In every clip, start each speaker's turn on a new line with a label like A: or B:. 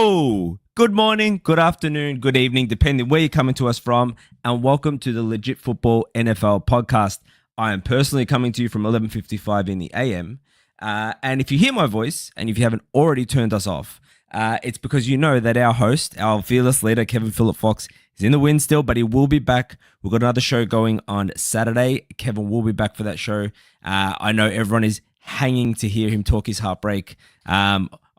A: Yo, good morning, good afternoon, good evening, depending where you're coming to us from, and welcome to the Legit Football NFL podcast. I am personally coming to you from 11:55 in the AM, and if you hear my voice, and if you haven't already turned us off, it's because you know that our host, our fearless leader, Kevin Phillip Fox, is in the wind still, but he will be back. We've got another show going on Saturday. Kevin will be back for that show. I know everyone is hanging to hear him talk his heartbreak.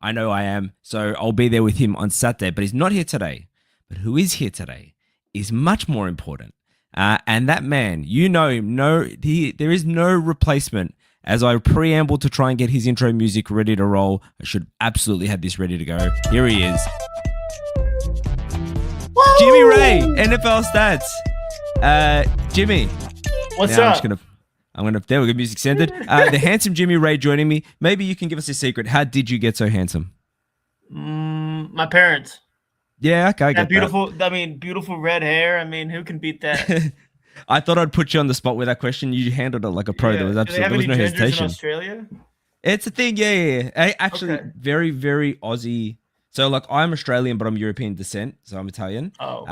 A: I know I am, so I'll be there with him on Saturday, but he's not here today. But who is here today is much more important. And that man, you know him, there is no replacement. As I preamble to try and get his intro music ready to roll, I should absolutely have this ready to go. Here he is. Woo! Jimmy Ray, NFL Stats. Jimmy.
B: What's up?
A: There we go, music centered. The handsome Jimmy Ray joining me. Maybe you can give us a secret. How did you get so handsome?
B: My parents.
A: Yeah, okay, I get
B: beautiful.
A: that.
B: Beautiful red hair. Who can beat that?
A: I thought I'd put you on the spot with that question. You handled it like a pro.
B: Yeah.
A: There was no hesitation.
B: In Australia?
A: It's a thing, yeah. Actually, very, very Aussie. So, like, I'm Australian, but I'm European descent, so I'm Italian.
B: Oh.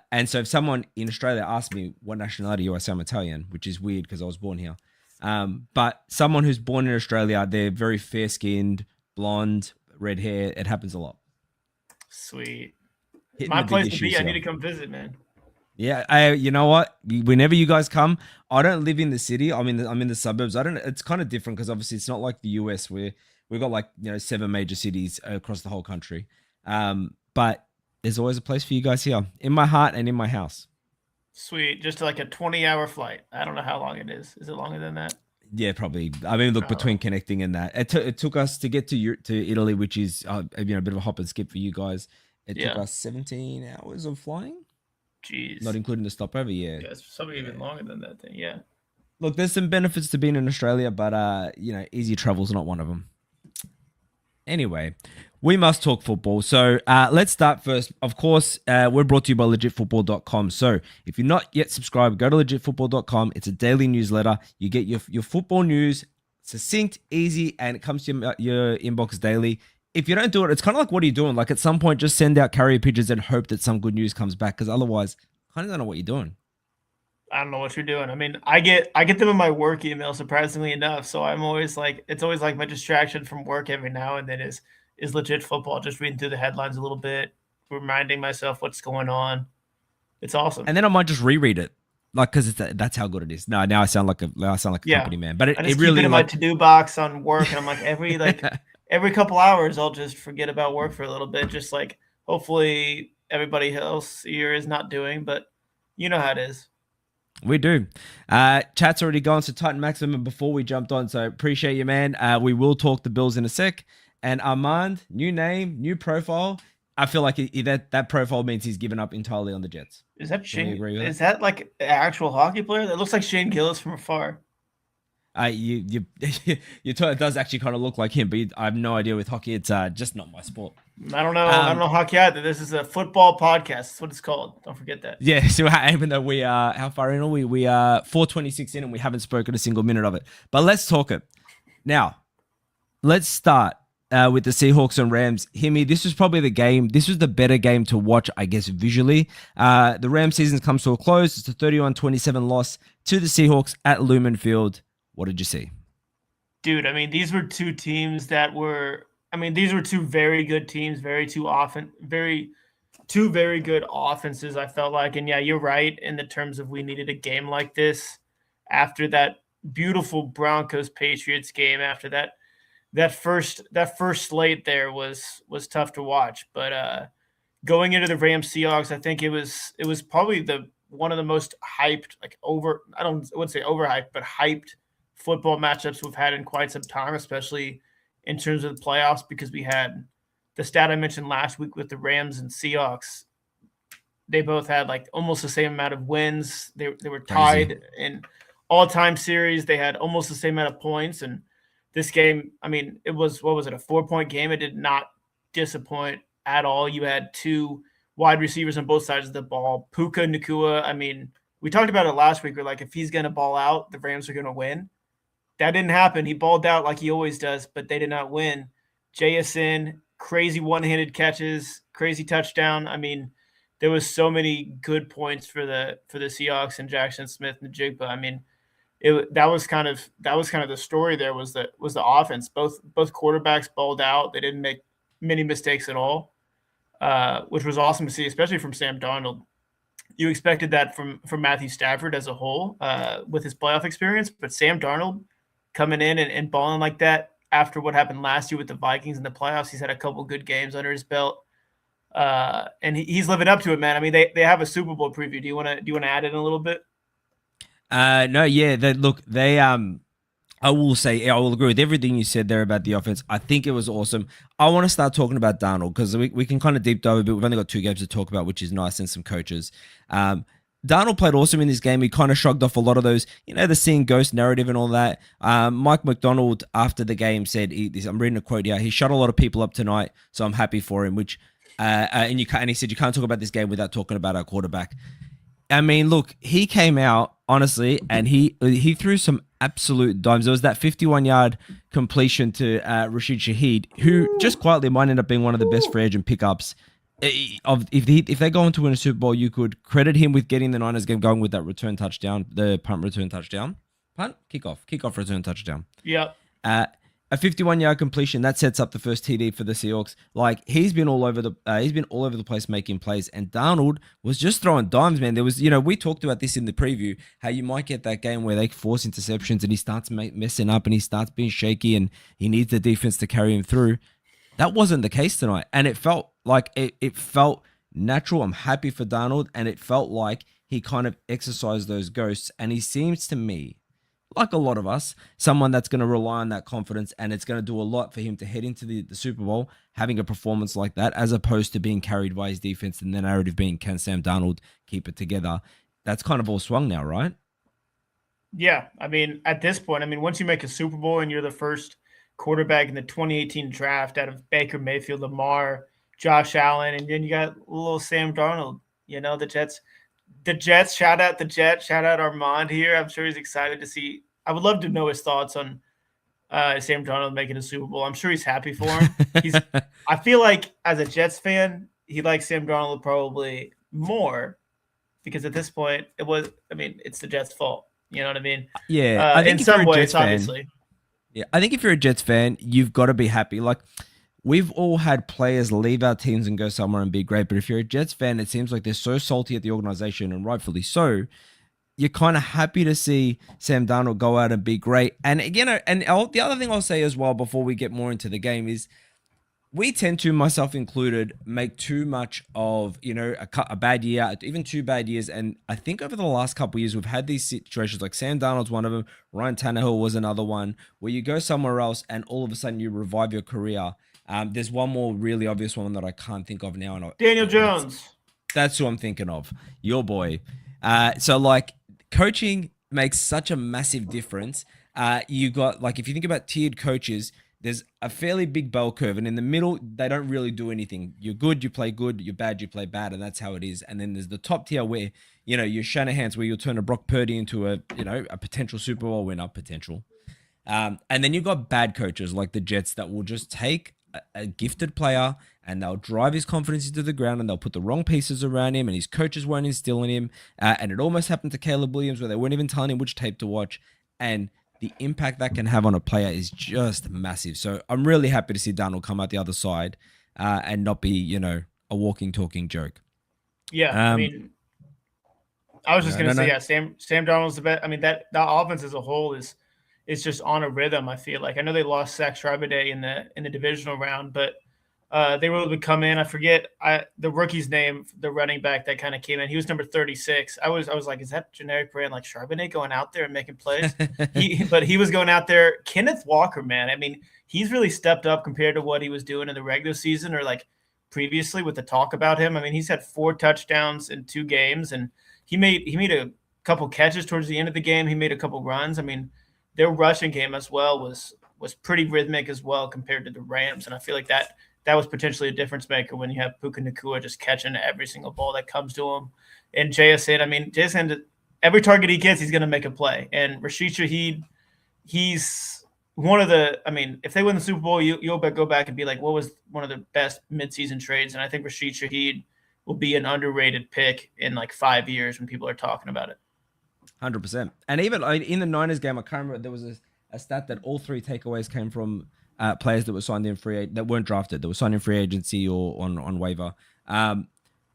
A: And so if someone in Australia asks me what nationality you are, I say I'm Italian, which is weird because I was born here. But someone who's born in Australia, they're very fair-skinned, blonde, red hair. It happens a lot.
B: Sweet.
A: Hitting
B: My
A: the
B: place
A: big
B: to
A: issues
B: be. I
A: here.
B: need to come visit, man.
A: Yeah, you know what? Whenever you guys come, I don't live in the city. I'm in the suburbs. It's kind of different because obviously it's not like the US where we've got 7 major cities across the whole country. But there's always a place for you guys here in my heart and in my house.
B: Sweet. Just like a 20-hour flight. I don't know how long it is. Is it longer than that?
A: Yeah, probably. Look, between connecting and that, it took us to get to Italy, which is a bit of a hop and skip for you guys. It took us 17 hours of flying.
B: Jeez.
A: Not including the stopover, yeah.
B: Yeah, it's probably even longer than that thing, yeah.
A: Look, there's some benefits to being in Australia, but, easy travel's not one of them. Anyway, we must talk football. So let's start first. Of course, we're brought to you by legitfootball.com. So if you're not yet subscribed, go to legitfootball.com. It's a daily newsletter. You get your football news succinct, easy, and it comes to your inbox daily. If you don't do it, it's kind of like, what are you doing? Like, at some point, just send out carrier pigeons and hope that some good news comes back, because otherwise, I kind of don't know what you're doing.
B: I don't know what you're doing. I get them in my work email, surprisingly enough. So I'm always it's always like my distraction from work every now and then is legit football. Just reading through the headlines a little bit, reminding myself what's going on. It's awesome.
A: And then I might just reread it, because that's how good it is. No, now I sound like a company man, but
B: I just
A: really
B: keep it in my to-do box on work, and I'm like every couple hours I'll just forget about work for a little bit, just hopefully everybody else here is not doing, but you know how it is.
A: We do. Chat's already gone, so Titan Maximum before we jumped on, so appreciate you, man. We will talk the Bills in a sec. And Armand, new name, new profile. I feel like that profile means he's given up entirely on the Jets.
B: Is that Shane? Is that like an actual hockey player? That looks like Shane Gillis from afar.
A: It does actually kind of look like him, but I have no idea with hockey. It's just not my sport.
B: I don't know. I don't know hockey either. This is a football podcast. That's what it's called. Don't forget that.
A: Yeah. So even though we are, how far in are we? We are 4:26 in, and we haven't spoken a single minute of it. But let's talk it now. Let's start with the Seahawks and Rams. Himmy, this was probably the game. This was the better game to watch, I guess, visually. The Rams season comes to a close. It's a 31-27 loss to the Seahawks at Lumen Field. What did you see?
B: Dude, these were two teams that were these were two very good teams, two very good offenses, I felt like. And yeah, you're right in the terms of we needed a game like this after that beautiful Broncos Patriots game. After that first slate there was tough to watch. But going into the Rams Seahawks, I think it was probably one of the most hyped, I wouldn't say overhyped, but hyped football matchups we've had in quite some time, especially in terms of the playoffs, because we had the stat I mentioned last week with the Rams and Seahawks. They both had almost the same amount of wins. They were tied in all-time series. They had almost the same amount of points. And this game, it was, what was it, a 4-point game? It did not disappoint at all. You had two wide receivers on both sides of the ball. Puka Nacua, we talked about it last week. We're like, if he's going to ball out, the Rams are going to win. That didn't happen. He balled out like he always does, but they did not win. JSN crazy one-handed catches, crazy touchdown. I mean, there was so many good points for the Seahawks and Jackson Smith and Jigba. I mean, that was kind of the story. There was the offense. Both quarterbacks balled out. They didn't make many mistakes at all, which was awesome to see, especially from Sam Darnold. You expected that from Matthew Stafford as a whole with his playoff experience, but Sam Darnold coming in and balling like that after what happened last year with the Vikings in the playoffs. He's had a couple good games under his belt, and he's living up to it, man. I mean, they have a Super Bowl preview. Do you want to add in a little bit?
A: No, yeah. I will say, I will agree with everything you said there about the offense. I think it was awesome. I want to start talking about Darnold because we can kind of deep dive a bit. We've only got 2 games to talk about, which is nice, and some coaches. Darnold played awesome in this game. He kind of shrugged off a lot of those, the seeing ghost narrative and all that. Mike McDonald, after the game, said, I'm reading a quote here, he shut a lot of people up tonight, so I'm happy for him, which, and he said, you can't talk about this game without talking about our quarterback. I mean, look, he came out, honestly, and he threw some absolute dimes. There was that 51-yard completion to Rashid Shaheed, who just quietly might end up being one of the best free agent pickups. If they go on to win a Super Bowl, you could credit him with getting the Niners game going with that return touchdown, the punt return touchdown. Kickoff return touchdown.
B: Yep.
A: A 51-yard completion that sets up the first TD for the Seahawks. Like, he's been all over the place making plays, and Darnold was just throwing dimes, man. There was, we talked about this in the preview, how you might get that game where they force interceptions and he starts messing up and he starts being shaky and he needs the defense to carry him through. That wasn't the case tonight, and it felt like it felt natural. I'm happy for Darnold, and it felt like he kind of exercised those ghosts, and he seems to me, like a lot of us, someone that's going to rely on that confidence, and it's going to do a lot for him to head into the Super Bowl having a performance like that, as opposed to being carried by his defense and the narrative being, can Sam Darnold keep it together? That's kind of all swung now, right?
B: Yeah. I mean, at this point, once you make a Super Bowl and you're the first quarterback in the 2018 draft out of Baker Mayfield, Lamar, Josh Allen, and then you got little Sam Darnold, the Jets, shout out the Jets, shout out Armand here. I'm sure he's excited to see. I would love to know his thoughts on Sam Darnold making a Super Bowl. I'm sure he's happy for him. I feel like as a Jets fan, he likes Sam Darnold probably more because at this point it's the Jets' fault. You know what I mean?
A: Yeah, I think
B: in some ways, obviously.
A: Yeah, I think if you're a Jets fan, you've got to be happy. Like, we've all had players leave our teams and go somewhere and be great, but if you're a Jets fan, it seems like they're so salty at the organization, and rightfully so. You're kind of happy to see Sam Darnold go out and be great. And again, the other thing I'll say as well before we get more into the game is we tend to, myself included, make too much of, a bad year, even 2 bad years. And I think over the last couple of years, we've had these situations like Sam Darnold's one of them. Ryan Tannehill was another one where you go somewhere else and all of a sudden you revive your career. There's one more really obvious one that I can't think of now. And
B: Daniel Jones.
A: That's who I'm thinking of. Your boy. So like, coaching makes such a massive difference. You got, like, if you think about tiered coaches, there's a fairly big bell curve, and in the middle, they don't really do anything. You're good, you play good. You're bad, you play bad, and that's how it is. And then there's the top tier where, your Shanahan's, where you'll turn a Brock Purdy into a potential Super Bowl winner, potential. And then you've got bad coaches like the Jets that will just take a gifted player and they'll drive his confidence into the ground and they'll put the wrong pieces around him and his coaches won't instill in him. And it almost happened to Caleb Williams where they weren't even telling him which tape to watch. And the impact that can have on a player is just massive. So I'm really happy to see Darnold come out the other side and not be, a walking, talking joke.
B: Yeah, I was just going to say, Sam Darnold's the best. That offense as a whole is just on a rhythm, I feel like. I know they lost Zach Charbonnet in the divisional round, but they were able to come in. I forget the rookie's name, the running back that kind of came in. He was number 36. I was like, is that generic brand like Charbonnet going out there and making plays? But he was going out there. Kenneth Walker, man. He's really stepped up compared to what he was doing in the regular season or like previously with the talk about him. He's had 4 touchdowns in 2 games, and he made a couple catches towards the end of the game. He made a couple runs. Their rushing game as well was pretty rhythmic as well compared to the Rams, and I feel like that was potentially a difference maker when you have Puka Nacua just catching every single ball that comes to him. And JSN, every target he gets, he's going to make a play. And Rashid Shaheed, he's if they win the Super Bowl, you'll go back and be like, what was one of the best midseason trades? And I think Rashid Shaheed will be an underrated pick in like 5 years when people are talking about it.
A: 100%. And even in the Niners game, I can't remember, there was a stat that all 3 takeaways came from players that were signed in that weren't drafted, that were signed in free agency or on waiver.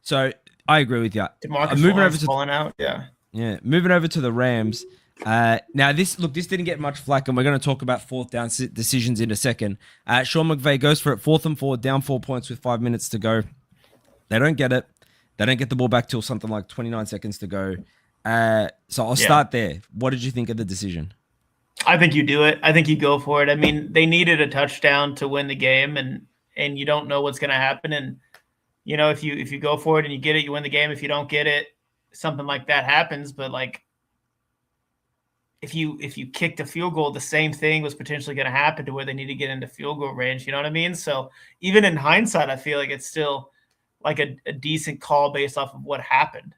A: So I agree with you.
B: DeMarcus Lawrence falling out, yeah.
A: Yeah, moving over to the Rams. Now this didn't get much flack, and we're going to talk about 4th down decisions in a second. Sean McVay goes for it, 4th and 4, down 4 points with 5 minutes to go. They don't get it. They don't get the ball back till something like 29 seconds to go. So I'll start there. What did you think of the decision?
B: I think you do it. I think you go for it. I mean, they needed a touchdown to win the game, and you don't know what's going to happen. And you know, if you go for it and you get it, you win the game. If you don't get it, something like that happens. But like, if you kicked a field goal, the same thing was potentially going to happen to where they need to get into field goal range. You know what I mean? So even in hindsight, I feel like it's still like a decent call based off of what happened.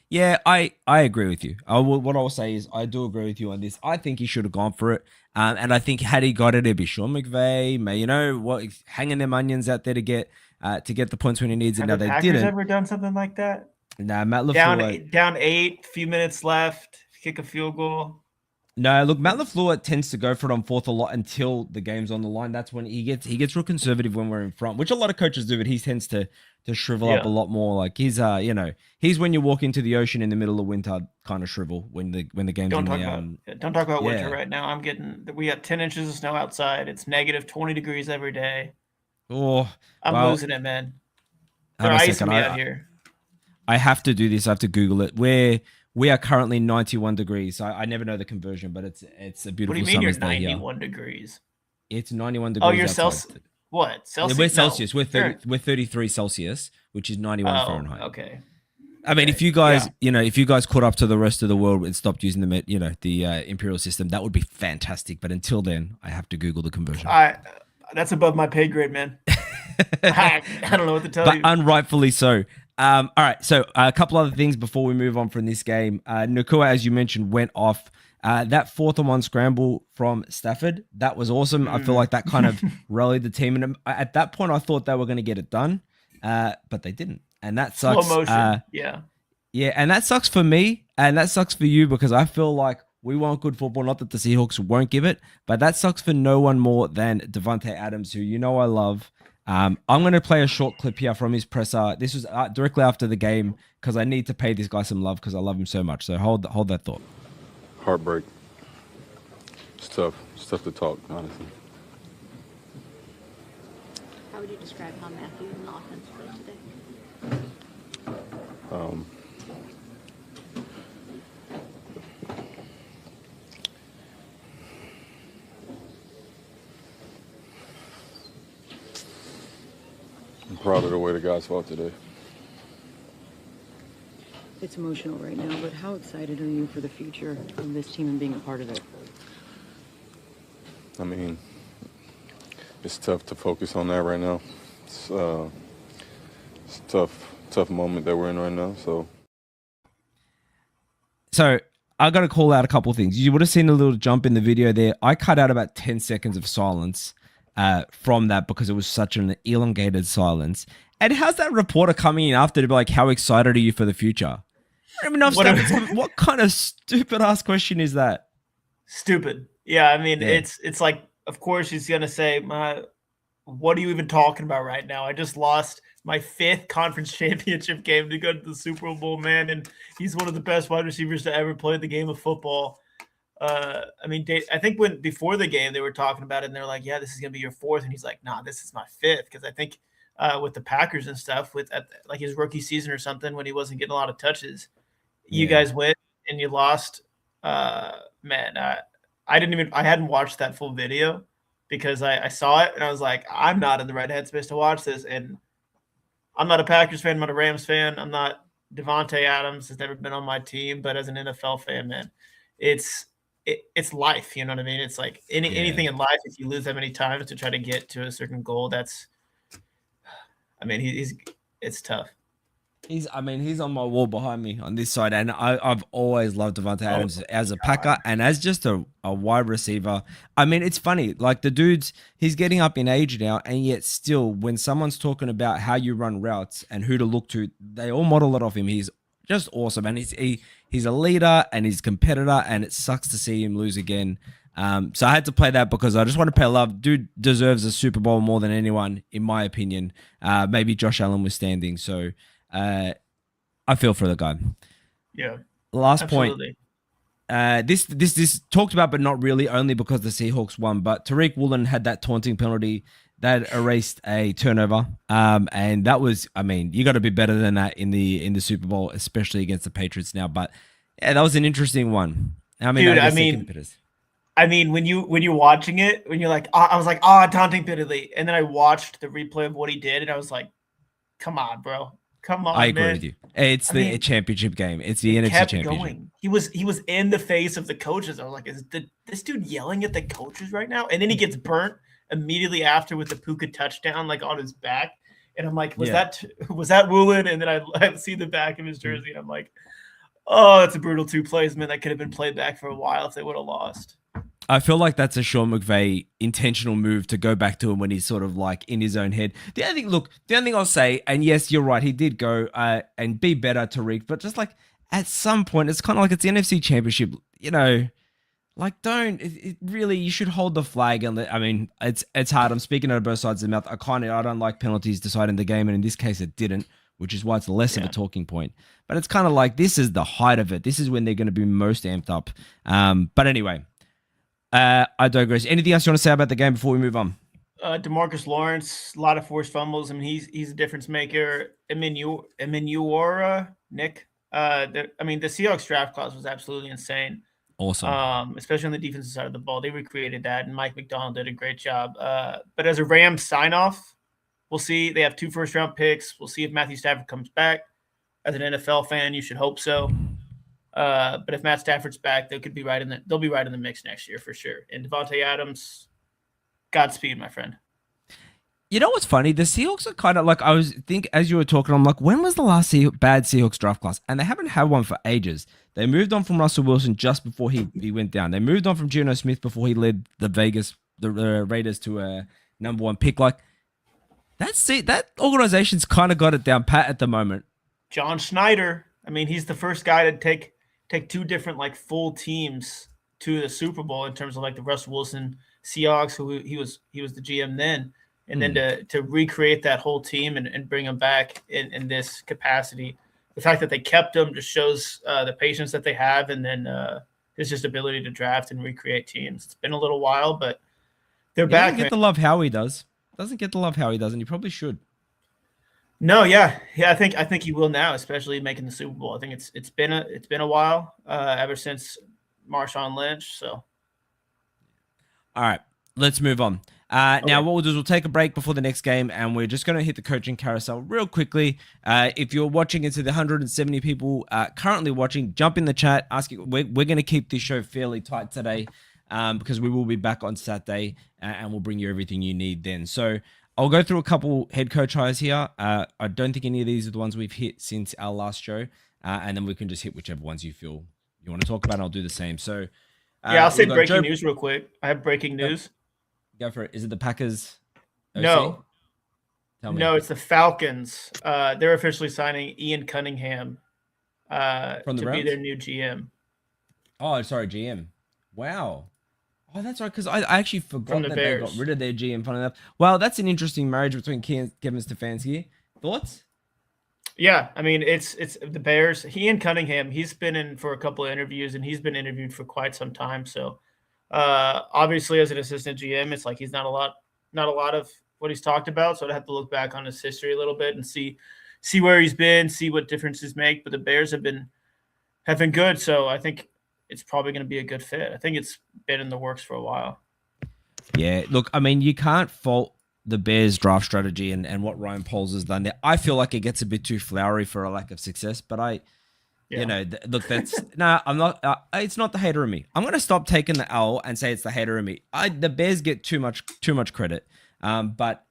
A: Yeah, I agree with you. What I'll say is I do agree with you on this. I think he should have gone for it. And I think had he got it, it'd be Sean McVay, hanging them onions out there to get the points when he needs it. Now,
B: the Packers ever done something like that?
A: Nah, Matt LaFleur.
B: Down 8, few minutes left, kick a field goal.
A: No, look, Matt LaFleur tends to go for it on 4th a lot until the game's on the line. That's when he gets real conservative when we're in front, which a lot of coaches do, but he tends to shrivel up a lot more. Like he's when you walk into the ocean in the middle of winter kind of shrivel when the game's
B: don't talk about winter right now. We got 10 inches of snow outside. It's negative 20 degrees every day. I'm losing it, man. They're icing me out here.
A: I have to do this. I have to Google it. We are currently 91 degrees. I never know the conversion, but it's a beautiful summer's day.
B: What do you mean you're 91 degrees?
A: It's 91 degrees.
B: Oh, you're Celsius. What? Celsius?
A: We're Celsius. No. We're 33 Celsius, which is 91 Fahrenheit.
B: Okay.
A: I mean, if you guys, if you guys caught up to the rest of the world and stopped using the imperial system, that would be fantastic. But until then, I have to Google the conversion.
B: That's above my pay grade, man. I don't know what to tell you.
A: But unrightfully so. All right, so a couple other things before we move on from this game. Nakua, as you mentioned, went off. That 4th and 1 scramble from Stafford, that was awesome. I feel like that kind of rallied the team. And at that point, I thought they were going to get it done, but they didn't. And that sucks.
B: Slow motion, yeah.
A: Yeah, and that sucks for me, and that sucks for you because I feel like we want good football. Not that the Seahawks won't give it, but that sucks for no one more than Davante Adams, who I love. I'm going to play a short clip here from his presser. This was directly after the game because I need to pay this guy some love because I love him so much. So hold that thought.
C: Heartbreak. It's tough. It's tough to talk, honestly.
D: How would you describe how Matthew and the offense played today?
C: I'm proud of the way the guys fought today.
E: It's emotional right now, but how excited are you for the future of this team and being a part of it?
C: I mean, it's tough to focus on that right now. It's a tough moment that we're in right now.
A: So I got to call out a couple of things. You would have seen a little jump in the video there. I cut out about 10 seconds of silence from that because it was such an elongated silence. And how's that reporter coming in after to be like, how excited are you for the future? I don't even know what kind of stupid ass question is that?
B: Stupid. Yeah, I mean, it's like, of course he's going to say, what are you even talking about right now? I just lost my 5th conference championship game to go to the Super Bowl, man. And he's one of the best wide receivers to ever play the game of football. I mean, I think before the game they were talking about it and they're like, yeah, this is going to be your 4th. And he's like, nah, this is my 5th. Because I think with the Packers and stuff like his rookie season or something when he wasn't getting a lot of touches, you guys went and you lost. Man, I hadn't watched that full video because I saw it and I was like, I'm not in the right headspace to watch this. And I'm not a Packers fan. I'm not a Rams fan. I'm not Davante Adams has never been on my team, but as an NFL fan, man, it's life. You know what I mean? It's like anything in life. If you lose that many times to try to get to a certain goal, it's tough.
A: He's on my wall behind me on this side, and I've always loved Devontae Adams as a Packer and as just a wide receiver. I mean, it's funny, like the dude's, he's getting up in age now, and yet still, when someone's talking about how you run routes and who to look to, they all model it off him. He's just awesome, and he's a leader and he's a competitor, and it sucks to see him lose again. So I had to play that because I just want to pay love. Dude deserves a Super Bowl more than anyone, in my opinion. Maybe Josh Allen was standing, so. I feel for the guy.
B: Yeah.
A: Last
B: absolutely.
A: point. This talked about, but not really, only because the Seahawks won. But Tariq Woolen had that taunting penalty that erased a turnover. And that was, you got to be better than that in the Super Bowl, especially against the Patriots now. But yeah, that was an interesting one.
B: Dude, when you're watching it, when you're like, I was like, taunting penalty, and then I watched the replay of what he did, and I was like, come on, bro. Come on,
A: I agree
B: man.
A: with you. It's the championship game. It's the NFC championship.
B: Going. He was in the face of the coaches. I was like, is this dude yelling at the coaches right now? And then he gets burnt immediately after with the Puka touchdown, like on his back. And I'm like, was that Woolen? And then I see the back of his jersey, and I'm like, oh, that's a brutal 2 plays, man. That could have been played back for a while if they would have lost.
A: I feel like that's a Sean McVay intentional move to go back to him when he's sort of like in his own head. The only thing I'll say, and yes, you're right, he did go and be better, Tariq, but just like at some point, it's kind of like it's the NFC Championship, like really, you should hold the flag. And it's hard. I'm speaking out of both sides of the mouth. I don't like penalties deciding the game, and in this case, it didn't, which is why it's less of a talking point. But it's kind of like this is the height of it. This is when they're going to be most amped up. But anyway. I digress. Anything else you want to say about the game before we move on?
B: DeMarcus Lawrence, a lot of forced fumbles. He's a difference maker. Eminuora, Nick. The Seahawks draft class was absolutely insane.
A: Awesome.
B: Especially on the defensive side of the ball. They recreated that, and Mike McDonald did a great job. But as a Rams sign-off, we'll see. They have 2 first-round picks. We'll see if Matthew Stafford comes back. As an NFL fan, you should hope so. But if Matt Stafford's back, they'll be right in the mix next year for sure. And Devontae Adams, Godspeed, my friend.
A: You know what's funny? The Seahawks are kind of like, as you were talking, I'm like, when was the last bad Seahawks draft class? And they haven't had one for ages. They moved on from Russell Wilson just before he went down. They moved on from Geno Smith before he led the Raiders to a number 1 pick. Like, that organization's kind of got it down pat at the moment.
B: John Schneider, he's the first guy to take 2 different like full teams to the Super Bowl in terms of like the Russell Wilson Seahawks, who he was the GM then, and then to recreate that whole team and bring them back in this capacity. The fact that they kept him just shows the patience that they have, and then his just ability to draft and recreate teams. It's been a little while, but they're back.
A: Doesn't get the love Howie does. Doesn't get the love Howie does, and he probably should.
B: No, yeah. I think he will now, especially making the Super Bowl. I think it's been a while ever since Marshawn Lynch. So,
A: all right, let's move on. Now, what we'll do is we'll take a break before the next game, and we're just going to hit the coaching carousel real quickly. If you're watching into the 170 people currently watching, jump in the chat. We're going to keep this show fairly tight today because we will be back on Saturday, and we'll bring you everything you need then. So. I'll go through a couple head coach hires here. I don't think any of these are the ones we've hit since our last show. And then we can just hit whichever ones you feel you want to talk about. And I'll do the same. So,
B: I'll say breaking news real quick. I have breaking news.
A: Go for it. Is it the Packers? OC?
B: No.
A: Tell me.
B: No, it's the Falcons. They're officially signing Ian Cunningham
A: From the
B: to
A: Browns?
B: be their new GM.
A: Oh, sorry, GM. Wow. Oh, that's right, because I actually forgot that they got rid of their GM, funny enough. Well, that's an interesting marriage between Kevin Stefanski. Thoughts?
B: Yeah, it's the Bears. Ian Cunningham, he's been in for a couple of interviews, and he's been interviewed for quite some time. So, obviously, as an assistant GM, it's like he's not a lot of what he's talked about. So I'd have to look back on his history a little bit and see where he's been, see what differences make. But the Bears have been good. So I think it's probably going to be a good fit. I think it's been in the works for a while.
A: Yeah, look, you can't fault the Bears draft strategy and what Ryan Poles has done there. I feel like it gets a bit too flowery for a lack of success, but look, that's I'm not. It's not the hater in me. I'm going to stop taking the L and say it's the hater in me. The Bears get too much credit, but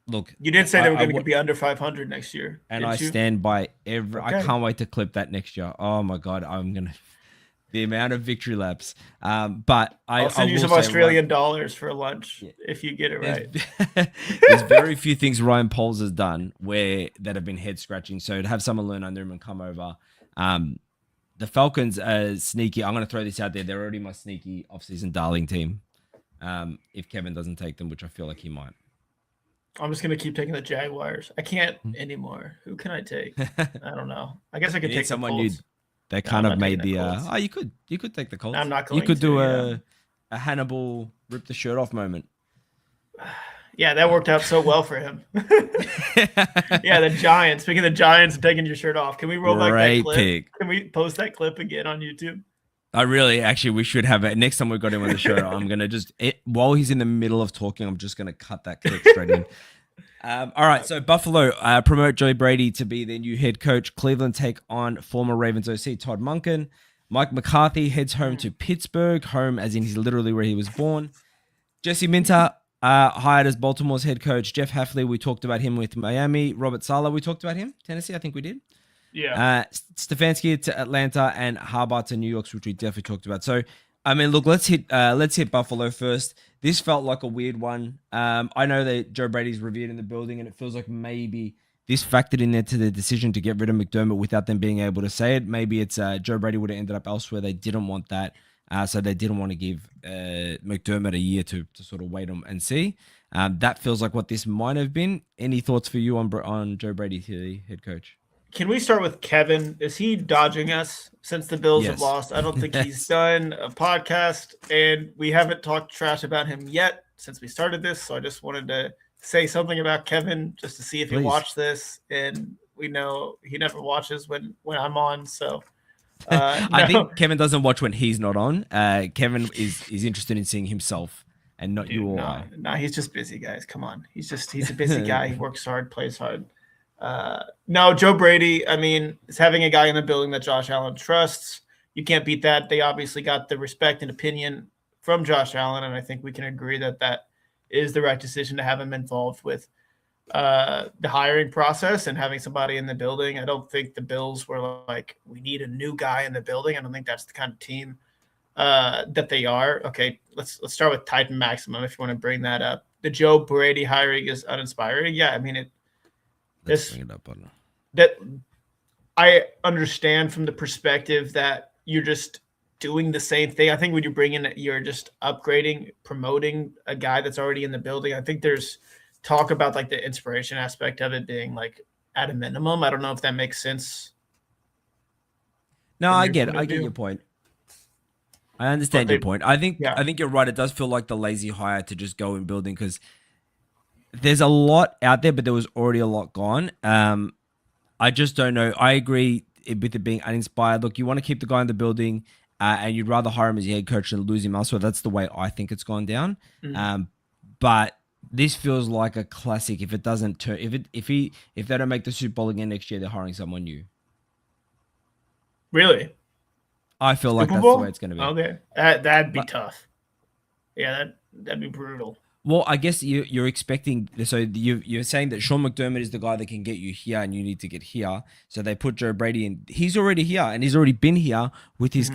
A: look,
B: You did say they were going
A: I
B: to be under 500 next year,
A: and
B: didn't
A: I
B: you?
A: stand by every. I
B: Okay.
A: can't wait to clip that next year. Oh my god, I'm gonna the amount of victory laps. But
B: I'll
A: I
B: send you
A: will
B: some
A: say,
B: Australian dollars for lunch
A: Yeah.
B: if you get it
A: there's,
B: right.
A: there's very few things Ryan Poles has done that have been head scratching. So to have someone learn under him and come over, the Falcons are sneaky. I'm going to throw this out there. They're already my sneaky offseason darling team. If Kevin doesn't take them, which I feel like he might.
B: I'm just going to keep taking the Jaguars. I can't
A: Hmm.
B: anymore. Who can I take? I don't know. I guess I
A: You
B: could
A: need
B: take the
A: someone
B: Colts.
A: They
B: No,
A: kind
B: I'm
A: of
B: not
A: made
B: taking
A: the.
B: the Colts.
A: You could take the Colts.
B: I'm not
A: You
B: going
A: could do
B: to,
A: a Hannibal rip the shirt off moment.
B: Yeah, that worked out so well for him. Yeah, the Giants. Speaking of the Giants taking your shirt off, can we roll back that
A: Great
B: clip?
A: pick.
B: Can we post that clip again on YouTube?
A: We should have it. Next time we got him on the show, I'm going to while he's in the middle of talking, I'm just going to cut that clip straight in. All right, so Buffalo promote Joey Brady to be their new head coach. Cleveland take on former Ravens OC Todd Monken. Mike McCarthy heads home to Pittsburgh, home as in he's literally where he was born. Jesse Minter hired as Baltimore's head coach. Jeff Hafley, we talked about him with Miami. Robert Saleh, we talked about him. Tennessee, I think we did.
B: Yeah.
A: Stefanski to Atlanta and Harbaugh to New York, which we definitely talked about. So, I mean, look, let's hit Buffalo first. This felt like a weird one. I know that Joe Brady's revered in the building, and it feels like maybe this factored in there to the decision to get rid of McDermott without them being able to say it. Maybe it's Joe Brady would have ended up elsewhere. They didn't want that, so they didn't want to give McDermott a year to sort of wait and see. That feels like what this might have been. Any thoughts for you on Joe Brady, the head coach?
B: Can we start with Kevin? Is he dodging us since the Bills have lost? I don't think he's done a podcast, and we haven't talked trash about him yet since we started this. So I just wanted to say something about Kevin just to see if he watched this. And we know he never watches when I'm on. So
A: I think Kevin doesn't watch when he's not on. Kevin is interested in seeing himself and not you or I.
B: No, he's just busy, guys. Come on. He's a busy guy. He works hard, plays hard. No, Joe Brady, I mean, is having a guy in the building that Josh Allen trusts. You can't beat that. They obviously got the respect and opinion from Josh Allen, and I think we can agree that that is the right decision to have him involved with the hiring process and having somebody in the building. I don't think the Bills were like, we need a new guy in the building. I don't think that's the kind of team that they are. Okay, let's start with Titan Maximum if you want to bring that up. The Joe Brady hiring is uninspiring. Yeah, I mean,
A: Let's bring it up on
B: that I understand from the perspective that you're just doing the same thing. I think when you bring in, you're just upgrading, promoting a guy that's already in the building. I think there's talk about like the inspiration aspect of it being like at a minimum. I don't know if that makes sense.
A: No, I get your point. I understand your point. I think you're right. It does feel like the lazy hire to just go in building because there's a lot out there, but there was already a lot gone. I just don't know. I agree with it being uninspired. Look, you want to keep the guy in the building, and you'd rather hire him as your head coach than lose him elsewhere. That's the way I think it's gone down.
B: Mm-hmm.
A: But this feels like a classic. If it doesn't turn, if they don't make the Super Bowl again next year, they're hiring someone new.
B: Really?
A: I feel like that's the way it's going to be.
B: Okay, that'd be tough. Yeah, that'd be brutal.
A: Well, I guess you're expecting. So you're saying that Sean McDermott is the guy that can get you here, and you need to get here. So they put Joe Brady in. He's already here, and he's already been here with his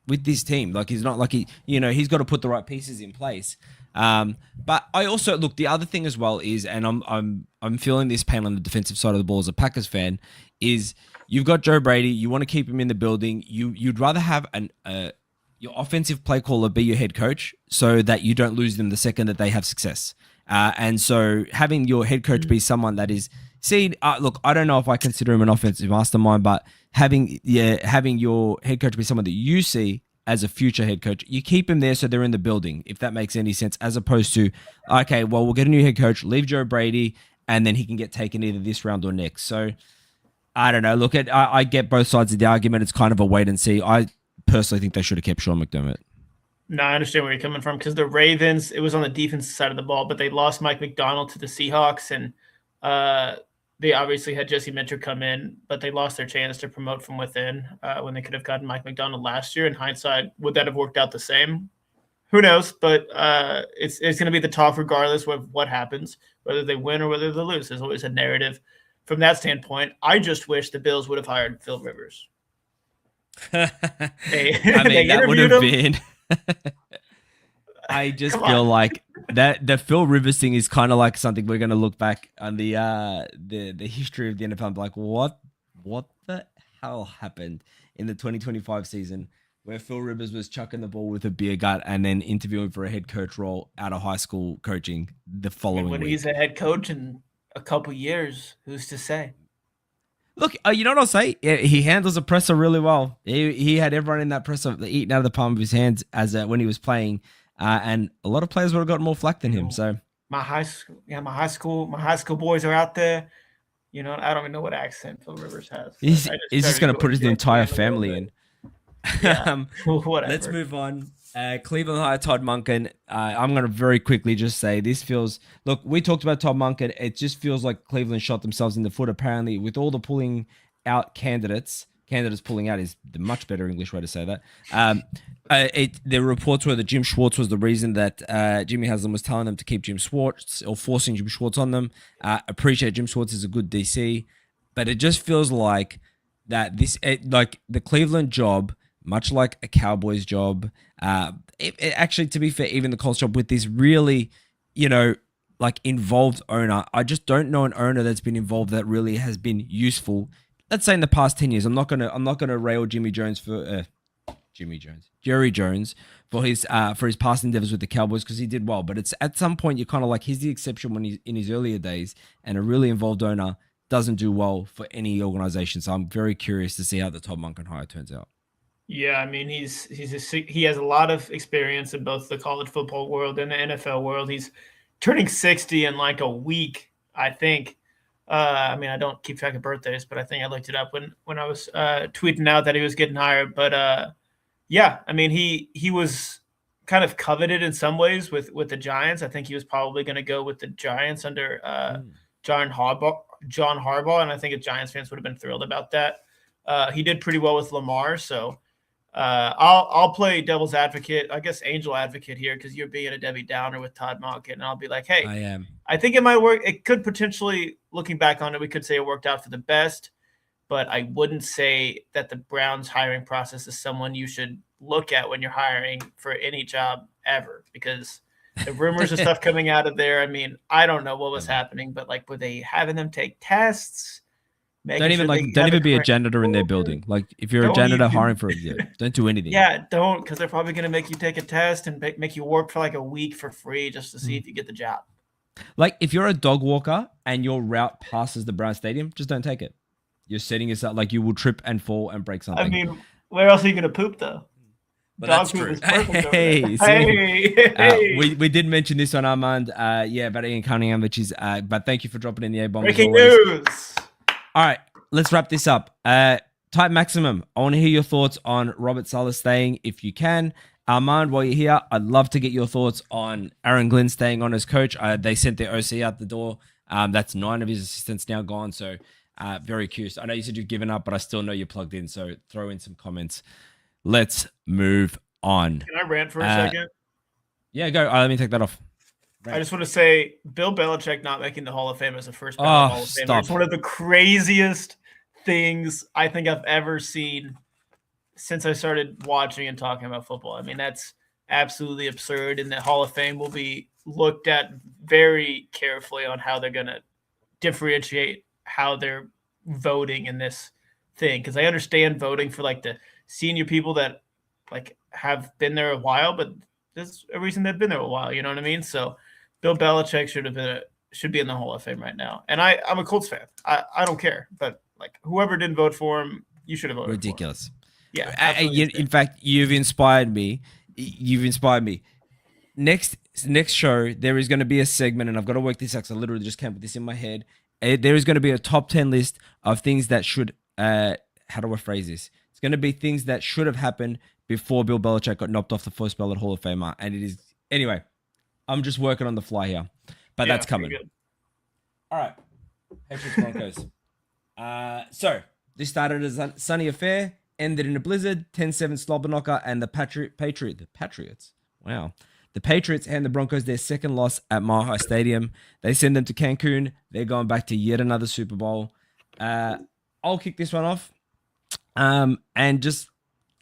A: with this team. Like he's not like he's got to put the right pieces in place. But I also look. The other thing as well is, and I'm feeling this pain on the defensive side of the ball as a Packers fan, is you've got Joe Brady. You want to keep him in the building. You'd rather have your offensive play caller be your head coach so that you don't lose them the second that they have success. And so having your head coach be someone that is look, I don't know if I consider him an offensive mastermind, but having your head coach be someone that you see as a future head coach, you keep him there so they're in the building, if that makes any sense, as opposed to, okay, well, we'll get a new head coach, leave Joe Brady, and then he can get taken either this round or next. So I don't know. Look, I get both sides of the argument. It's kind of a wait and see. I personally think they should have kept Sean McDermott.
B: No, I understand where you're coming from because the Ravens, it was on the defensive side of the ball, but they lost Mike McDonald to the Seahawks, and they obviously had Jesse Minter come in, but they lost their chance to promote from within when they could have gotten Mike McDonald last year. In hindsight, would that have worked out the same? who knows? But it's going to be the talk regardless of what happens, whether they win or whether they lose. There's always a narrative from that standpoint. I just wish the Bills would have hired Phil Rivers.
A: I
B: They
A: mean, that would
B: interviewed
A: have
B: him.
A: been. I just
B: Come
A: feel
B: on.
A: like that the Phil Rivers thing is kind of like something we're going to look back on the history of the NFL and be like, what the hell happened in the 2025 season where Phil Rivers was chucking the ball with a beer gut and then interviewing for a head coach role out of high school coaching the following
B: When
A: week.
B: he's a head coach in a couple years, who's to say?
A: Look, you know what I'll say? Yeah, he handles a presser really well. He had everyone in that presser eating out of the palm of his hands as when he was playing, and a lot of players would have gotten more flack than him. So
B: My high school boys are out there. You know, I don't even know what accent Phil Rivers has.
A: he's
B: I
A: just
B: started
A: going to put his
B: going
A: entire
B: a little
A: family
B: bit.
A: in.
B: Yeah, whatever.
A: Let's move on. Cleveland hire Todd Monken. I'm going to very quickly just say this feels. Look, we talked about Todd Monken. It just feels like Cleveland shot themselves in the foot. Apparently, with all the pulling out candidates pulling out is the much better English way to say that. The reports were that Jim Schwartz was the reason that Jimmy Haslam was telling them to keep Jim Schwartz or forcing Jim Schwartz on them. Appreciate Jim Schwartz is a good DC, but it just feels like that like the Cleveland job, much like a Cowboys job, actually, to be fair, even the Colts job with this really, like involved owner. I just don't know an owner that's been involved that really has been useful. Let's say in the past 10 years. I'm not gonna rail Jerry Jones for his past endeavors with the Cowboys because he did well. But it's at some point you're kind of like he's the exception when he's in his earlier days, and a really involved owner doesn't do well for any organization. So I'm very curious to see how the Todd Monken hire turns out.
B: Yeah, I mean, he has a lot of experience in both the college football world and the NFL world. He's turning 60 in like a week, I think. I mean, I don't keep track of birthdays, but I think I looked it up when I was tweeting out that he was getting hired. But yeah, I mean, he was kind of coveted in some ways with the Giants. I think he was probably going to go with the Giants under John Harbaugh, and I think Giants fans would have been thrilled about that. He did pretty well with Lamar, so I'll play devil's advocate, I guess angel advocate here, because you're being a Debbie Downer with Todd Monken, and I'll be like, hey,
A: I am.
B: I think it might work. It could potentially, looking back on it, we could say it worked out for the best, but I wouldn't say that the Browns hiring process is someone you should look at when you're hiring for any job ever, because the rumors of stuff coming out of there, I mean, I don't know what was happening, but like, were they having them take tests?
A: Don't even be a janitor in their building. Like if you're a janitor hiring for it, don't do anything.
B: Yeah, don't, because they're probably going to make you take a test and make you work for like a week for free just to see if you get the job.
A: Like if you're a dog walker and your route passes the Brown Stadium, just don't take it. You're setting yourself like you will trip and fall and break something.
B: I mean, where else are you going to poop though?
A: But
B: dog
A: that's
B: poop
A: true.
B: is perfect over
A: Hey,
B: there. Hey.
A: we did mention this on Armand. About Ian Cunningham, which is. But thank you for dropping in the A-bomb.
B: Breaking news.
A: All right, let's wrap this up. Type Maximum, I want to hear your thoughts on Robert Saleh staying if you can. Armand, while you're here, I'd love to get your thoughts on Aaron Glenn staying on as coach. They sent their OC out the door. That's 9 of his assistants now gone. So very curious. I know you said you've given up, but I still know you're plugged in. So throw in some comments. Let's move on.
B: Can I rant for a second?
A: Yeah, go. Let me take that off.
B: I just want to say Bill Belichick not making the Hall of Fame as a first ballot Hall of Famer. It's one of the craziest things I think I've ever seen since I started watching and talking about football. I mean, that's absolutely absurd, and the Hall of Fame will be looked at very carefully on how they're going to differentiate how they're voting in this thing, because I understand voting for like the senior people that like have been there a while, but there's a reason they've been there a while, you know what I mean? So Bill Belichick should be in the Hall of Fame right now. And I'm a Colts fan. I don't care, but like whoever didn't vote for him, you should have voted
A: Ridiculous.
B: for him. Yeah.
A: In fact, you've inspired me. Next show, there is going to be a segment, and I've got to work this out because I literally just came with this in my head. There is going to be a top 10 list of things that should, how do I phrase this? It's going to be things that should have happened before Bill Belichick got knocked off the first ballot Hall of Famer. And it is, anyway, I'm just working on the fly here, but that's coming. All right. Patriots Broncos. So this started as a sunny affair, ended in a blizzard, 10-7 slobber knocker, and the Patriots. Wow. The Patriots and the Broncos, their second loss at Mile High Stadium. They send them to Cancun. They're going back to yet another Super Bowl. I'll kick this one off and just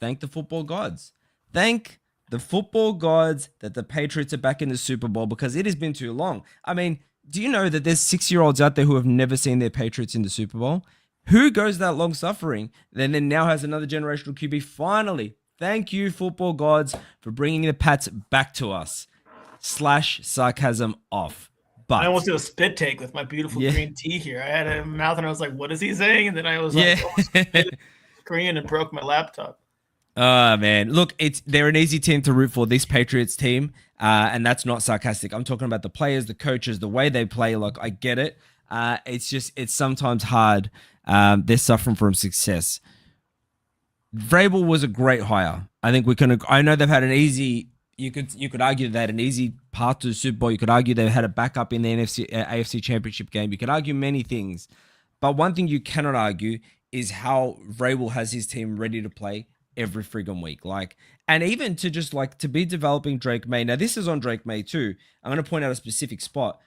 A: thank the football gods. Thank the football gods that the Patriots are back in the Super Bowl because it has been too long. I mean, do you know that there's 6-year-olds out there who have never seen their Patriots in the Super Bowl? Who goes that long suffering, then now has another generational QB? Finally, thank you, football gods, for bringing the Pats back to us. Slash sarcasm off. But
B: I almost did a spit take with my beautiful green tea here. I had it in my mouth and I was like, what is he saying? And then I was like, almost green and broke my laptop.
A: Oh, man. Look, they're an easy team to root for, this Patriots team. And that's not sarcastic. I'm talking about the players, the coaches, the way they play. Like, I get it. It's sometimes hard. They're suffering from success. Vrabel was a great hire. I think I know they've had an easy, you could argue they had an easy path to the Super Bowl. You could argue they had a backup in the AFC Championship game. You could argue many things. But one thing you cannot argue is how Vrabel has his team ready to play every friggin' week. And even to be developing Drake May. Now, this is on Drake May too. I'm going to point out a specific spot.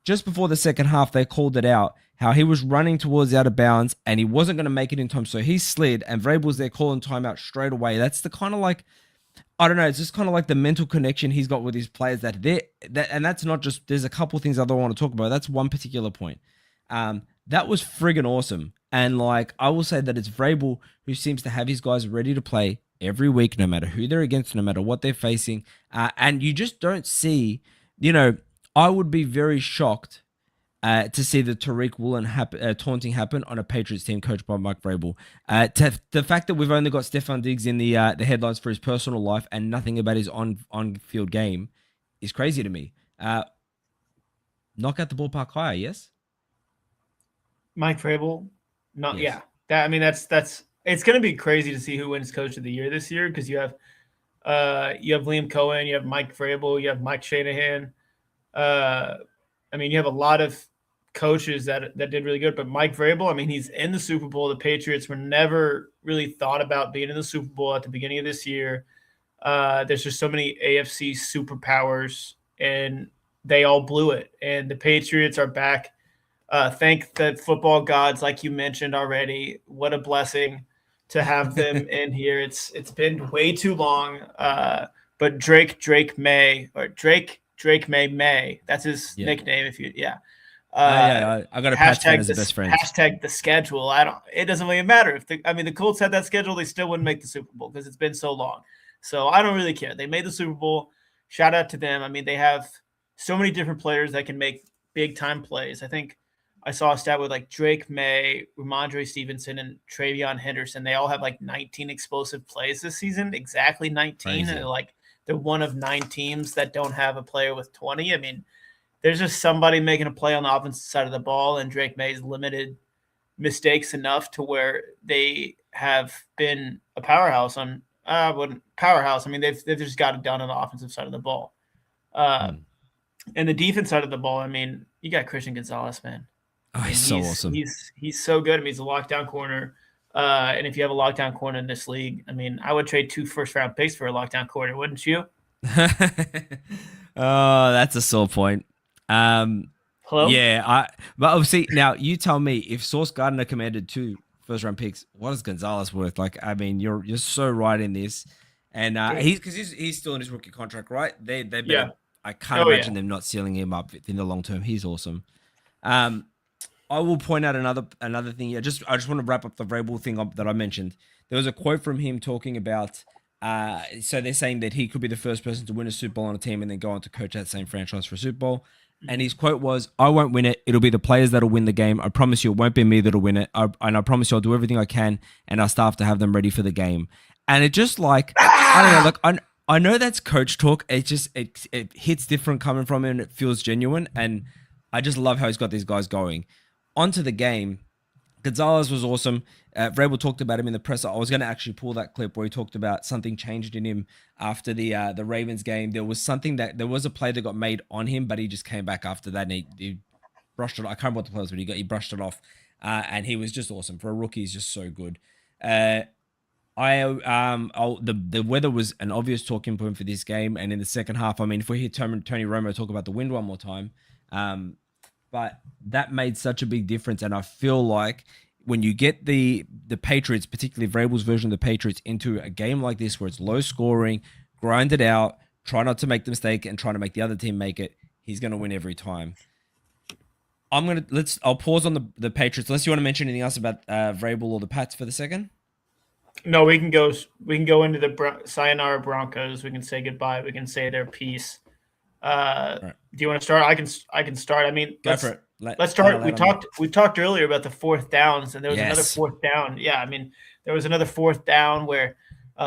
A: Just before the second half, they called it out, how he was running towards out of bounds and he wasn't going to make it in time. So he slid and Vrabel was there calling timeout straight away. That's the kind of I don't know. It's just kind of like the mental connection he's got with his players and that's not just, there's a couple things I don't want to talk about. That's one particular point. That was friggin' awesome. And I will say that it's Vrabel who seems to have his guys ready to play every week, no matter who they're against, no matter what they're facing. And you just don't see, I would be very shocked to see the Tariq Woolen taunting happen on a Patriots team coached by Mike Vrabel. The fact that we've only got Stephon Diggs in the headlines for his personal life and nothing about his on-field game is crazy to me. Knock out the ballpark higher, yes?
B: Mike Vrabel? Not,
A: Yes.
B: yeah. That's it's going to be crazy to see who wins Coach of the Year this year because you have Liam Cohen, you have Mike Vrabel, you have Mike Shanahan. You have a lot of coaches that did really good, but Mike Vrabel, he's in the Super Bowl. The Patriots were never really thought about being in the Super Bowl at the beginning of this year. There's just so many AFC superpowers, and they all blew it. And the Patriots are back. Thank the football gods, like you mentioned already. What a blessing to have them in here. It's been way too long. But Drake May. That's his nickname.
A: I got a Pats fan as a best friend.
B: Hashtag the schedule. It doesn't really matter if the Colts had that schedule, they still wouldn't make the Super Bowl because it's been so long. So I don't really care. They made the Super Bowl. Shout out to them. They have so many different players that can make big time plays. I think I saw a stat with Drake May, Ramondre Stevenson, and Travion Henderson. They all have 19 explosive plays this season. Exactly 19.
A: Crazy.
B: And they're one of 9 teams that don't have a player with 20. There's just somebody making a play on the offensive side of the ball, and Drake May's limited mistakes enough to where they have been a powerhouse on they've just got it done on the offensive side of the ball. And the defense side of the ball, you got Christian Gonzalez, man.
A: Oh, he's so awesome.
B: He's so good. He's a lockdown corner. And if you have a lockdown corner in this league, I would trade 2 first-round picks for a lockdown corner, wouldn't you?
A: Oh, that's a sore point.
B: Hello?
A: Yeah, but obviously now you tell me if Sauce Gardner commanded 2 first-round picks, what is Gonzalez worth? You're so right in this, and he's still in his rookie contract, right? They better, I can't imagine them not sealing him up in the long term. He's awesome. I will point out another thing here. I just want to wrap up the Vrabel thing that I mentioned. There was a quote from him talking about. So they're saying that he could be the first person to win a Super Bowl on a team and then go on to coach that same franchise for a Super Bowl. And his quote was, "I won't win it. It'll be the players that'll win the game. I promise you, it won't be me that'll win it. And I promise you, I'll do everything I can and our staff to have them ready for the game." And it just I don't know. I know that's coach talk. It just it hits different coming from him. And it feels genuine, and I just love how he's got these guys going. Onto the game, Gonzalez was awesome. Vrabel talked about him in the presser. I was going to actually pull that clip where he talked about something changed in him after the Ravens game. There was a play that got made on him, but he just came back after that and he brushed it. I can't remember what the play was, but he brushed it off, and he was just awesome for a rookie. He's just so good. The weather was an obvious talking point for this game, and in the second half, I mean, if we hear Tony Romo talk about the wind one more time, but that made such a big difference, and I feel like when you get the Patriots, particularly Vrabel's version of the Patriots, into a game like this where it's low scoring, grind it out, try not to make the mistake, and try to make the other team make it, he's going to win every time. I'll pause on the Patriots unless you want to mention anything else about Vrabel or the Pats for the second.
B: No, we can go into the Sayonara Broncos. We can say goodbye. We can say their piece. Right. Do you want to start? I can start. I mean, let's start. We talked earlier about the fourth downs, and there was another fourth down. Yeah, I mean, there was another fourth down where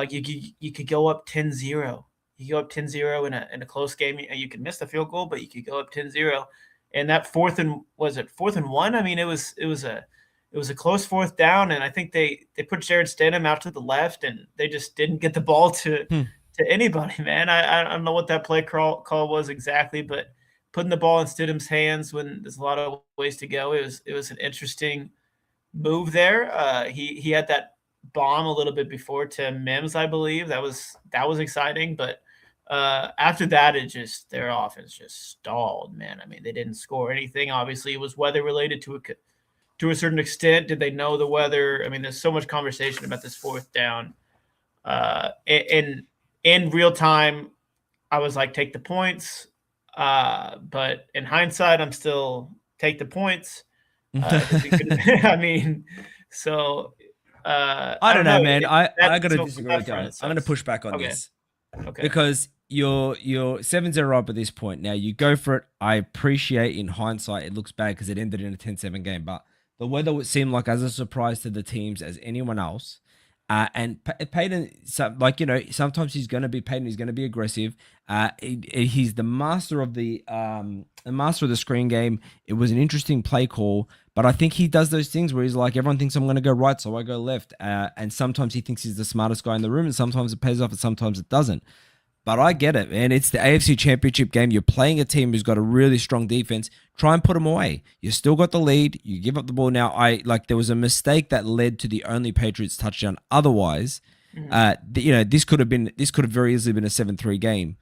B: you could go up 10-0. You go up 10-0 in a close game. You could miss the field goal, but you could go up 10-0. And that fourth and 1? I mean, it was a close fourth down, and I think they put Jared Stidham out to the left, and they just didn't get the ball to anybody, man. I don't know what that play call was exactly, but putting the ball in Stidham's hands when there's a lot of ways to go, it was an interesting move there. He had that bomb a little bit before to Mims, I believe. That was exciting, but after that, their offense just stalled, man. I mean, they didn't score anything. Obviously, it was weather related to a certain extent. Did they know the weather? I mean, there's so much conversation about this fourth down. In real time, I was like, take the points. But in hindsight, I'm still take the points. I mean, so
A: I don't know, man. I got to disagree with you. I'm going to push back on this. Okay. Because you're 7-0 up at this point. Now you go for it. I appreciate in hindsight it looks bad because it ended in a 10-7 game, but the weather would seem like as a surprise to the teams as anyone else. And Peyton, like, you know, sometimes he's going to be Peyton. He's going to be aggressive. He's the master of the screen game. It was an interesting play call, but I think he does those things where he's like, everyone thinks I'm going to go right, so I go left. And sometimes he thinks he's the smartest guy in the room, and sometimes it pays off, and sometimes it doesn't. But I get it, man. It's the AFC Championship game. You're playing a team who's got a really strong defense. Try and put them away. You still got the lead. You give up the ball now. There was a mistake that led to the only Patriots touchdown. Otherwise, this could have very easily been a 7-3 game.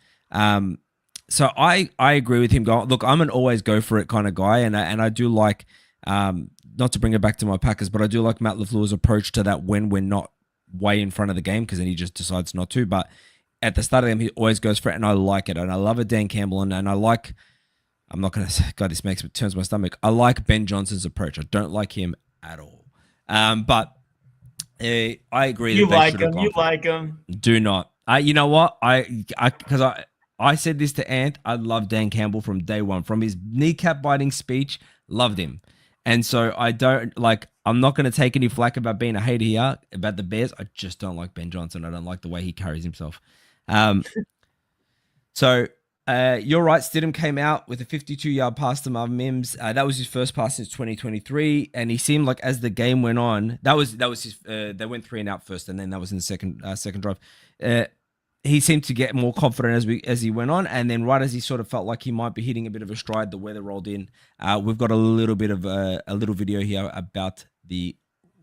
A: So I agree with him. Look, I'm an always go for it kind of guy, and I do like not to bring it back to my Packers, but I do like Matt LaFleur's approach to that when we're not way in front of the game, because then he just decides not to. But at the start of the game, he always goes for it, and I like it. And I love it, Dan Campbell, and I like, I'm not going to say, God, this turns my stomach. I like Ben Johnson's approach. I don't like him at all. But I agree.
B: You like him. You like him.
A: Do not. You know what? Because I said this to Ant. I love Dan Campbell from day one. From his kneecap biting speech, loved him. And so I'm not going to take any flack about being a hater here about the Bears. I just don't like Ben Johnson. I don't like the way he carries himself. So you're right. Stidham came out with a 52-yard pass to Marvin Mims. That was his first pass since 2023, and he seemed like as the game went on, that was his. They went 3 and out first, and then that was in the second drive. He seemed to get more confident as he went on, and then right as he sort of felt like he might be hitting a bit of a stride, the weather rolled in. We've got a little bit of a little video here about the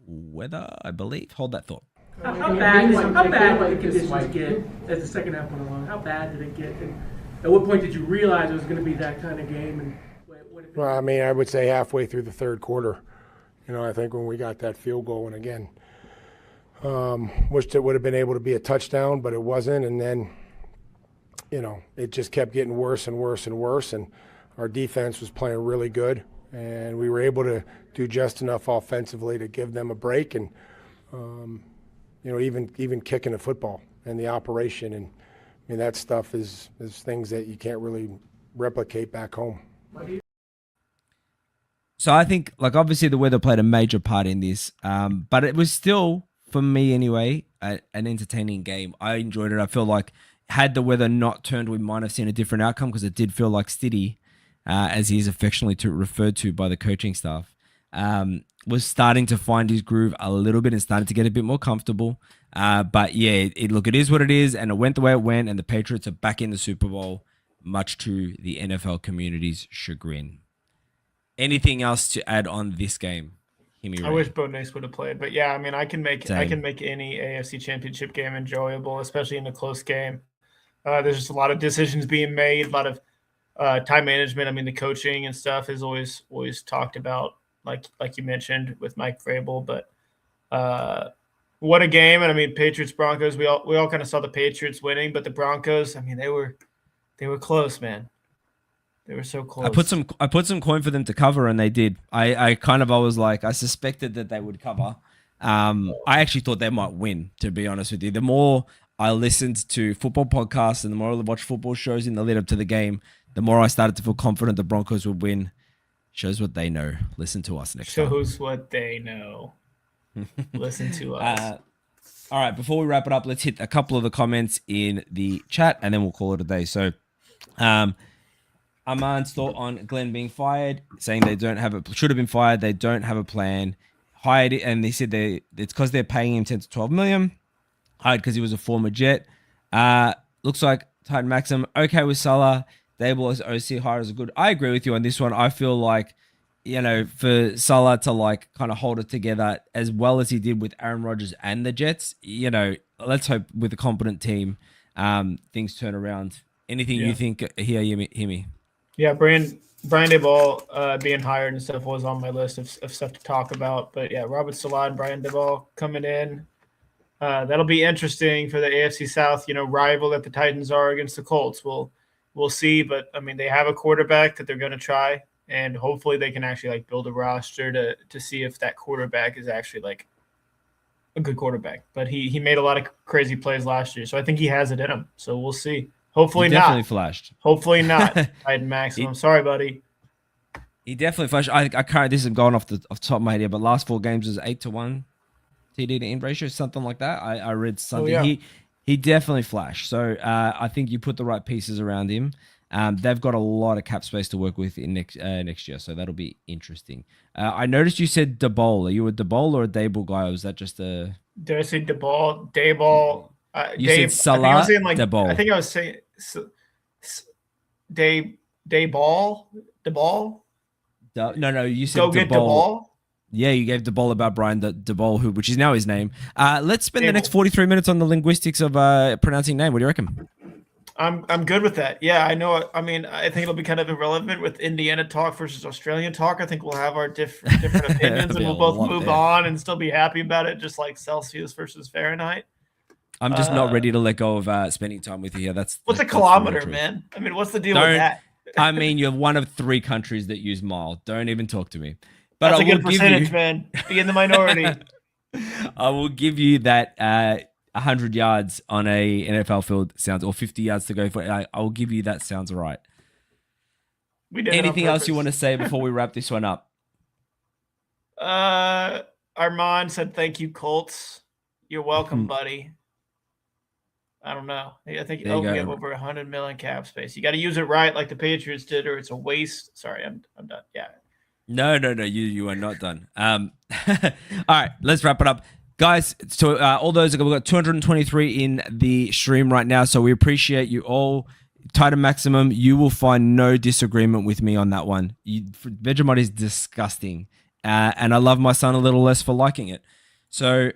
A: weather, I believe. Hold that thought.
F: How bad did the conditions get as the second half went along? How bad did it get? And at what point did you realize it was going to be that kind of game? And
G: well, I mean, I would say halfway through the third quarter. You know, I think when we got that field goal, and again, wished it would have been able to be a touchdown, but it wasn't. And then, you know, it just kept getting worse and worse and worse. And our defense was playing really good, and we were able to do just enough offensively to give them a break. And you know, even kicking the football and the operation, and I mean that stuff is things that you can't really replicate back home.
A: So I think, like, obviously the weather played a major part in this, but it was still, for me anyway, an entertaining game. I enjoyed it. I feel like had the weather not turned, we might have seen a different outcome, because it did feel like Stiddy, as he is affectionately referred to by the coaching staff, was starting to find his groove a little bit and starting to get a bit more comfortable. But yeah, it is what it is, and it went the way it went, and the Patriots are back in the Super Bowl, much to the NFL community's chagrin. Anything else to add on this game? Himmy
B: I
A: Ray.
B: wish Bo Nix would have played, but yeah, I mean, I can make
A: Same.
B: any AFC Championship game enjoyable, especially in a close game. There's just a lot of decisions being made, a lot of time management. I mean, the coaching and stuff is always talked about, like you mentioned with Mike Vrabel. But what a game! And I mean, Patriots Broncos. We all kind of saw the Patriots winning, but the Broncos. I mean, they were close, man. They were so close.
A: I put some coin for them to cover, and they did. I was like, I suspected that they would cover. I actually thought they might win, to be honest with you. The more I listened to football podcasts and the more I watched football shows in the lead up to the game, the more I started to feel confident the Broncos would win. Shows what they know. Listen to us next time.
B: Shows what they know. Listen to us.
A: All right, before we wrap it up, let's hit a couple of the comments in the chat, and then we'll call it a day. So, Armand's thought on Glenn being fired, saying they should have been fired. They don't have a plan. Hired it, and they said it's because they're paying him 10 to 12 million. Hired because he was a former Jet. Looks like Titan Maxim okay with Salah. Dable as OC hires are good. I agree with you on this one. I feel like, for Salah to like kind of hold it together as well as he did with Aaron Rodgers and the Jets, let's hope with a competent team, things turn around. Anything you think here, hear me?
B: Yeah, Brian Daboll being hired and stuff was on my list of stuff to talk about. But yeah, Robert Salah and Brian Daboll coming in. That'll be interesting for the AFC South, rival that the Titans are against the Colts. We'll see, but I mean, they have a quarterback that they're going to try, and hopefully they can actually like build a roster to see if that quarterback is actually like a good quarterback. But he made a lot of crazy plays last year, so I think he has it in him. So we'll see. Hopefully
A: He
B: not.
A: definitely flashed.
B: Hopefully not. Titan Maximum. Sorry, buddy.
A: He definitely flashed. I can't. This is going off the top of my head here, but last 4 games is 8-1 TD to end ratio, something like that. I read something.
B: Oh, yeah.
A: He definitely flashed. So I think you put the right pieces around him. They've got a lot of cap space to work with in next year, so that'll be interesting. I noticed you said Daboll. Are you a Daboll or a Daboll guy, or was that just a?
B: Did I say Daboll? Daboll.
A: You
B: Dave,
A: said Salah.
B: I think I was saying like
A: Daboll.
B: I think I was saying Daboll.
A: No. You said
B: Go get Daboll.
A: Yeah, you gave Daboll about Brian Daboll, which is now his name. Let's spend the
B: Daboll.
A: next 43 minutes on the linguistics of pronouncing name. What do you reckon?
B: I'm good with that. Yeah, I know. I mean, I think it'll be kind of irrelevant with Indiana talk versus Australian talk. I think we'll have our different opinions, and we'll both move on and still be happy about it, just like Celsius versus Fahrenheit.
A: I'm just not ready to let go of spending time with you here. What's
B: a kilometer, man? I mean, what's the deal with that?
A: I mean, you're one of 3 countries that use mile. Don't even talk to me. But
B: That's
A: I
B: a good
A: will give
B: percentage,
A: you,
B: man. Be in the minority.
A: I will give you that 100 yards on a NFL field sounds, or 50 yards to go for it. I will give you that sounds right.
B: We did it on
A: Anything else you
B: purpose.
A: want to say before we wrap this one up?
B: Armand said, "Thank you, Colts. You're welcome, buddy." I don't know. I think we have over 100 million cap space. You got to use it right, like the Patriots did, or it's a waste. Sorry, I'm done. Yeah.
A: No. You are not done. All right, let's wrap it up. Guys, so all those, we've got 223 in the stream right now, so we appreciate you all. Titan Maximum, you will find no disagreement with me on that one. Vegemite is disgusting, and I love my son a little less for liking it. So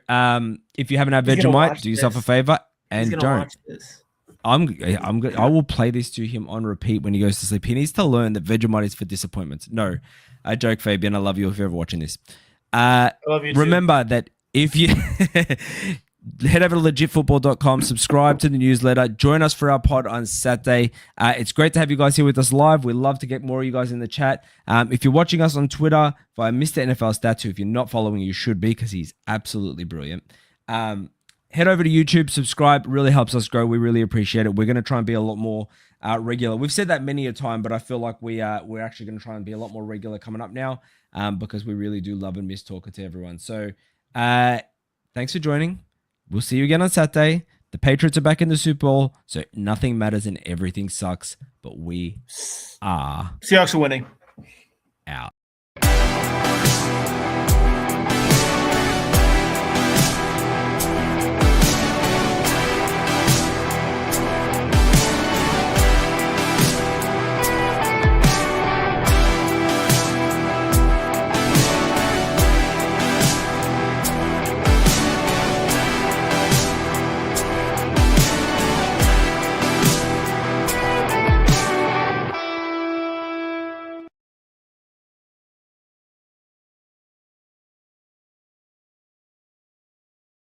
A: if you haven't had Vegemite, do yourself a favor and don't.
B: Watch this.
A: I'm good. I will play this to him on repeat when he goes to sleep. He needs to learn that Vegemite is for disappointments. No, I joke, Fabian. I love you if you're ever watching this.
B: I love you too.
A: Remember that if you head over to legitfootball.com, subscribe to the newsletter, join us for our pod on Saturday. It's great to have you guys here with us live. We love to get more of you guys in the chat. If you're watching us on Twitter via Mr. NFL Stats, who if you're not following, you should be because he's absolutely brilliant. Head over to YouTube, subscribe. Really helps us grow. We really appreciate it. We're going to try and be a lot more regular. We've said that many a time, but I feel like we're actually going to try and be a lot more regular coming up now because we really do love and miss talking to everyone. So thanks for joining. We'll see you again on Saturday. The Patriots are back in the Super Bowl, so nothing matters and everything sucks, but we are.
B: Seahawks are winning.